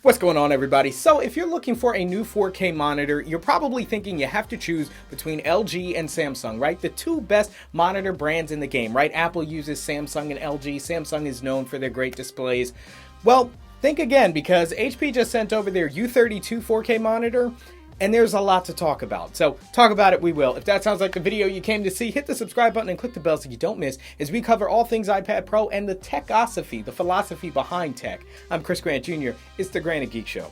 What's going on, everybody? So if you're looking for a new 4K monitor, you're probably thinking you have to choose between LG and Samsung, right? The two best monitor brands in the game, right? Apple uses Samsung and LG. Samsung is known for their great displays. Well, think again, because HP just sent over their U32 4K monitor, and there's a lot to talk about. So talk about it we will. If that sounds like the video you came to see, hit the subscribe button and click the bell so you don't miss as we cover all things iPad Pro and the techosophy, the philosophy behind tech. I'm Chris Grant Jr. It's the Granted Geek Show.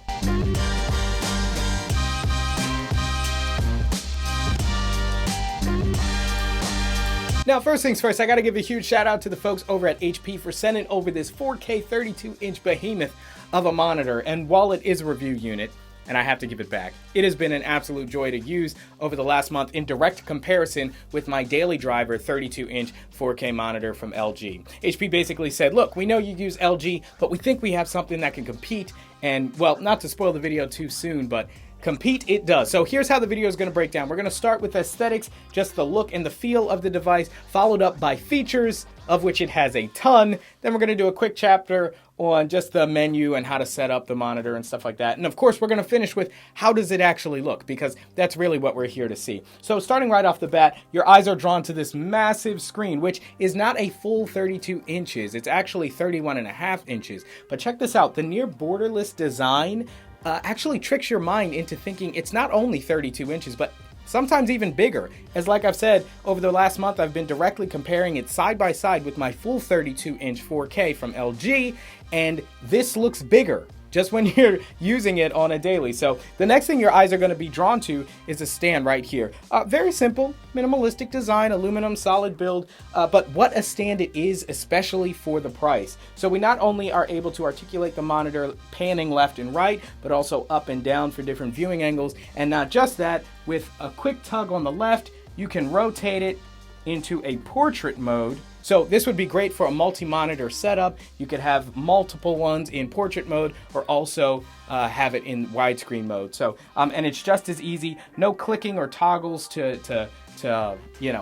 Now, first things first, I got to give a huge shout out to the folks over at HP for sending over this 4K 32-inch behemoth of a monitor. And while it is a review unit, and I have to give it back, it has been an absolute joy to use over the last month in direct comparison with my daily driver 32-inch 4K monitor from LG. HP basically said, look, we know you use LG, but we think we have something that can compete. And, well, not to spoil the video too soon, but compete it does. So here's how the video is going to break down. We're going to start with aesthetics, just the look and the feel of the device, followed up by features, of which it has a ton. Then we're going to do a quick chapter on just the menu and how to set up the monitor and stuff like that. And of course, we're going to finish with how does it actually look, because that's really what we're here to see. So starting right off the bat, your eyes are drawn to this massive screen, which is not a full 32 inches. It's actually 31.5 inches. But check this out. The near borderless design actually tricks your mind into thinking it's not only 32 inches, but sometimes even bigger. As like I've said, over the last month, I've been directly comparing it side by side with my full 32-inch 4K from LG, and this looks bigger just when you're using it on a daily. So the next thing your eyes are going to be drawn to is a stand right here. Very simple, minimalistic design, aluminum, solid build, but what a stand it is, especially for the price. So we not only are able to articulate the monitor panning left and right, but also up and down for different viewing angles. And not just that, with a quick tug on the left, you can rotate it into a portrait mode. So this would be great for a multi-monitor setup. You could have multiple ones in portrait mode, or also have it in widescreen mode. So and it's just as easy. No clicking or toggles to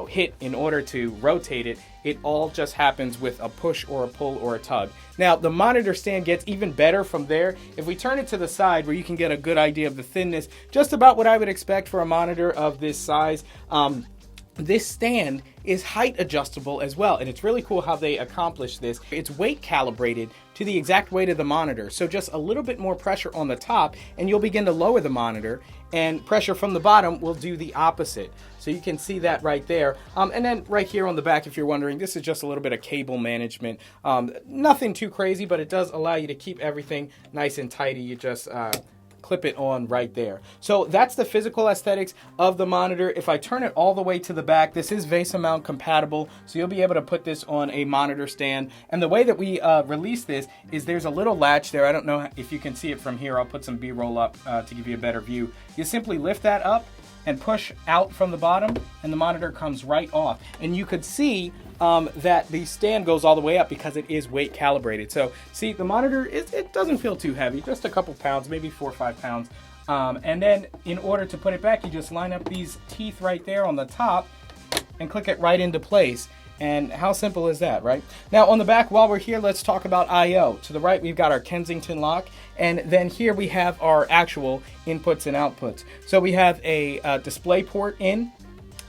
hit in order to rotate it. It all just happens with a push or a pull or a tug. Now the monitor stand gets even better from there. If we turn it to the side where you can get a good idea of the thinness, just about what I would expect for a monitor of this size. This stand is height adjustable as well, and it's really cool how they accomplish this. It's weight calibrated to the exact weight of the monitor, so just a little bit more pressure on the top and you'll begin to lower the monitor, and pressure from the bottom will do the opposite. So you can see that right there. And then right here on the back, if you're wondering, this is just a little bit of cable management. Nothing too crazy, but it does allow you to keep everything nice and tidy. You just clip it on right there. So that's the physical aesthetics of the monitor. If I turn it all the way to the back, this is VESA mount compatible, so you'll be able to put this on a monitor stand. And the way that we release this is there's a little latch there. I don't know if you can see it from here. I'll put some B-roll up to give you a better view. You simply lift that up and push out from the bottom, and the monitor comes right off. And you could see that the stand goes all the way up because it is weight calibrated. So see, the monitor, it doesn't feel too heavy, just a couple pounds, maybe 4 or 5 pounds. And then in order to put it back, you just line up these teeth right there on the top and click it right into place. And how simple is that, right? Now on the back, while we're here, let's talk about I/O. To the right, we've got our Kensington lock, and then here we have our actual inputs and outputs. So we have a display port in,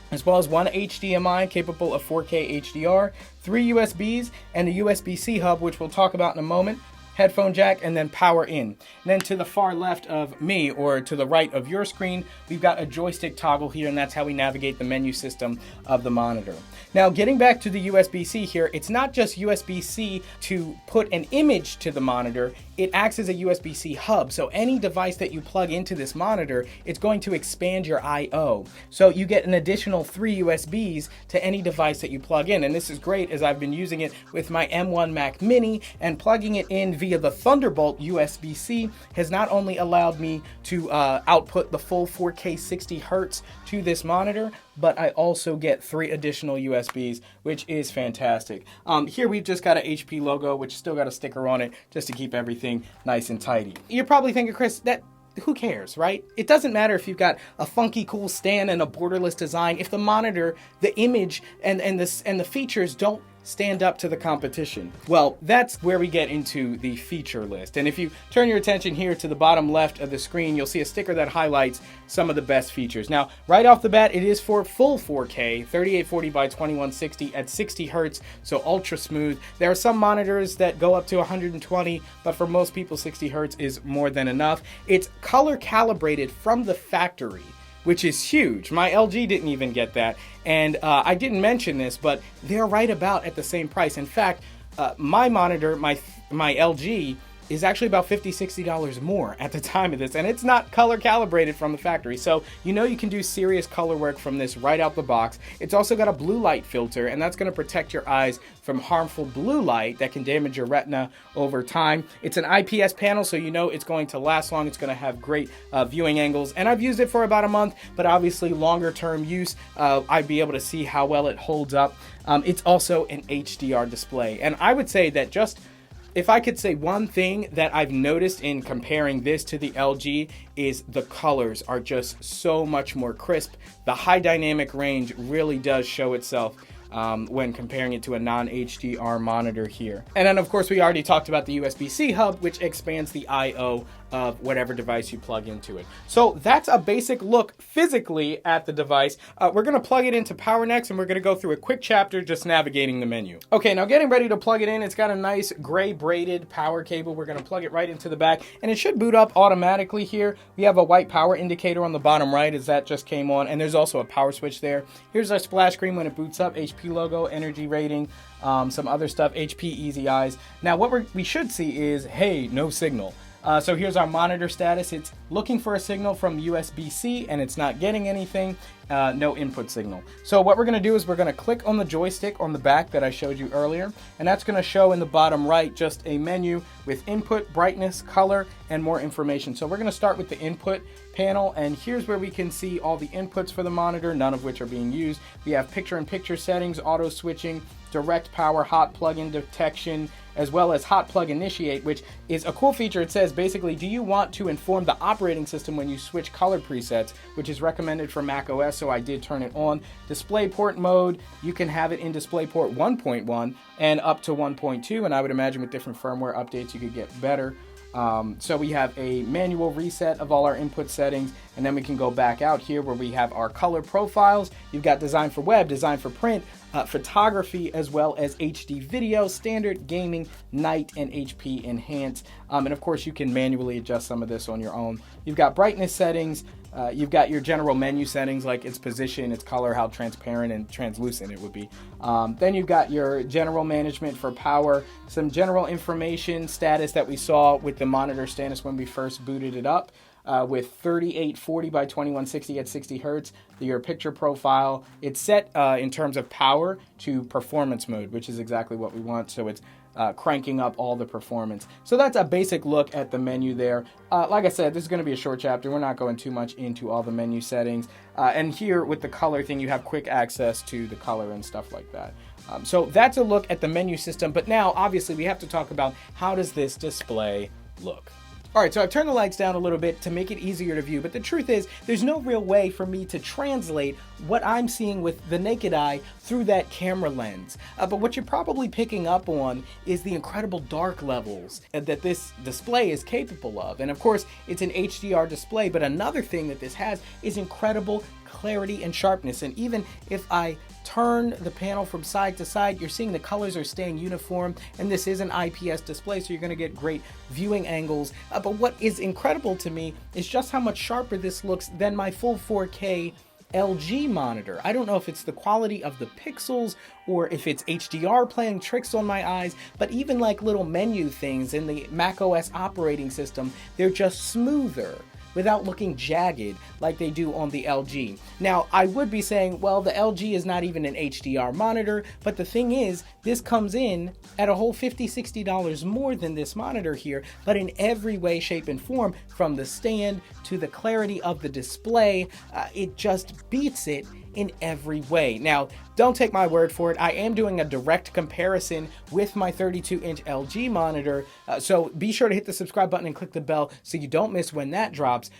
as well as one HDMI capable of 4K HDR, 3 USBs, and a USB-C hub, which we'll talk about in a moment, headphone jack, and then power in. And then to the far left of me, or to the right of your screen, we've got a joystick toggle here, and that's how we navigate the menu system of the monitor. Now, getting back to the USB-C here, it's not just USB-C to put an image to the monitor, it acts as a USB-C hub. So any device that you plug into this monitor, it's going to expand your I/O. So you get an additional 3 USBs to any device that you plug in. And this is great, as I've been using it with my M1 Mac Mini, and plugging it in via the Thunderbolt USB-C has not only allowed me to output the full 4K 60 Hertz to this monitor, but I also get 3 additional USBs, which is fantastic. Here we've just got a HP logo, which still got a sticker on it, just to keep everything nice and tidy. You're probably thinking, Chris, that who cares, right? It doesn't matter if you've got a funky cool stand and a borderless design if the monitor, the image, and the features don't stand up to the competition? Well, that's where we get into the feature list. And if you turn your attention here to the bottom left of the screen, you'll see a sticker that highlights some of the best features. Now, right off the bat, it is for full 4K, 3840 by 2160 at 60 hertz, so ultra smooth. There are some monitors that go up to 120, but for most people, 60 hertz is more than enough. It's color calibrated from the factory, which is huge. My LG didn't even get that. And I didn't mention this, but they're right about at the same price. In fact, my monitor, my LG, is actually about $50–$60 more at the time of this, and it's not color calibrated from the factory. So you know you can do serious color work from this right out the box. It's also got a blue light filter, and that's going to protect your eyes from harmful blue light that can damage your retina over time. It's an IPS panel, so you know it's going to last long. It's going to have great viewing angles, and I've used it for about a month, but obviously longer term use, I'd be able to see how well it holds up. It's also an HDR display, and I would say that just if I could say one thing that I've noticed in comparing this to the LG is the colors are just so much more crisp. The high dynamic range really does show itself when comparing it to a non-HDR monitor here. And then of course we already talked about the USB-C hub, which expands the I/O of whatever device you plug into it. So that's a basic look physically at the device. We're gonna plug it into Power next, and we're gonna go through a quick chapter just navigating the menu. Okay, now getting ready to plug it in. It's got a nice gray braided power cable. We're gonna plug it right into the back, and it should boot up automatically here. We have a white power indicator on the bottom right as that just came on, and there's also a power switch there. Here's our splash screen when it boots up, HP logo, energy rating, some other stuff, HP Easy Eyes. Now what we should see is, hey, no signal. So here's our monitor status. It's looking for a signal from USB-C and it's not getting anything, no input signal. So what we're gonna do is we're gonna click on the joystick on the back that I showed you earlier, and that's gonna show in the bottom right just a menu with input, brightness, color, and more information. So we're gonna start with the input panel, and here's where we can see all the inputs for the monitor, none of which are being used. We have picture-in-picture settings, auto switching, direct power, hot plug-in detection, as well as hot plug initiate, which is a cool feature. It says basically, do you want to inform the operating system when you switch color presets, which is recommended for Mac OS, so I did turn it on. DisplayPort mode, you can have it in DisplayPort 1.1 and up to 1.2, and I would imagine with different firmware updates you could get better. So we have a manual reset of all our input settings, and then we can go back out here where we have our color profiles. You've got design for web, design for print, photography, as well as HD video, standard, gaming, night, and HP enhanced. And of course you can manually adjust some of this on your own. You've got brightness settings, you've got your general menu settings like its position, its color, how transparent and translucent it would be. Then you've got your general management for power, some general information status that we saw with the monitor status when we first booted it up. With 3840 by 2160 at 60 hertz, your picture profile, it's set in terms of power to performance mode, which is exactly what we want. So it's cranking up all the performance. So that's a basic look at the menu there. Like I said, this is going to be a short chapter. We're not going too much into all the menu settings. And here with the color thing, you have quick access to the color and stuff like that. So that's a look at the menu system. But now, obviously, we have to talk about how does this display look? All right, so I've turned the lights down a little bit to make it easier to view, but the truth is there's no real way for me to translate what I'm seeing with the naked eye through that camera lens. But what you're probably picking up on is the incredible dark levels that this display is capable of. And of course, it's an HDR display, but another thing that this has is incredible clarity and sharpness. And even if I turn the panel from side to side, you're seeing the colors are staying uniform, and this is an IPS display, so you're going to get great viewing angles. But what is incredible to me is just how much sharper this looks than my full 4K LG monitor. I don't know if it's the quality of the pixels or if it's HDR playing tricks on my eyes, but even like little menu things in the Mac OS operating system, they're just smoother without looking jagged like they do on the LG. Now, I would be saying, well, the LG is not even an HDR monitor, but the thing is, this comes in at a whole $50–$60 more than this monitor here, but in every way, shape, and form, from the stand to the clarity of the display, it just beats it in every way. Now, don't take my word for it. I am doing a direct comparison with my 32-inch LG monitor, so be sure to hit the subscribe button and click the bell so you don't miss when that drops.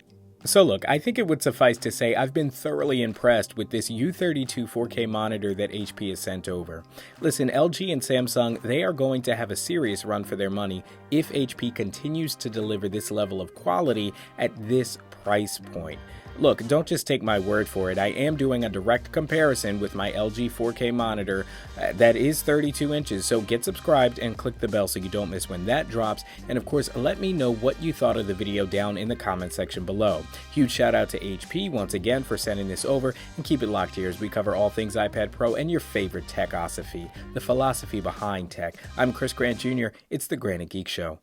So look, I think it would suffice to say I've been thoroughly impressed with this U32 4K monitor that HP has sent over. Listen, LG and Samsung, they are going to have a serious run for their money if HP continues to deliver this level of quality at this price point. Look, don't just take my word for it. I am doing a direct comparison with my LG 4K monitor that is 32 inches, so get subscribed and click the bell so you don't miss when that drops. And of course, let me know what you thought of the video down in the comment section below. Huge shout out to HP once again for sending this over, and keep it locked here as we cover all things iPad Pro and your favorite techosophy, the philosophy behind tech. I'm Chris Grant Jr. It's the Granite Geek Show.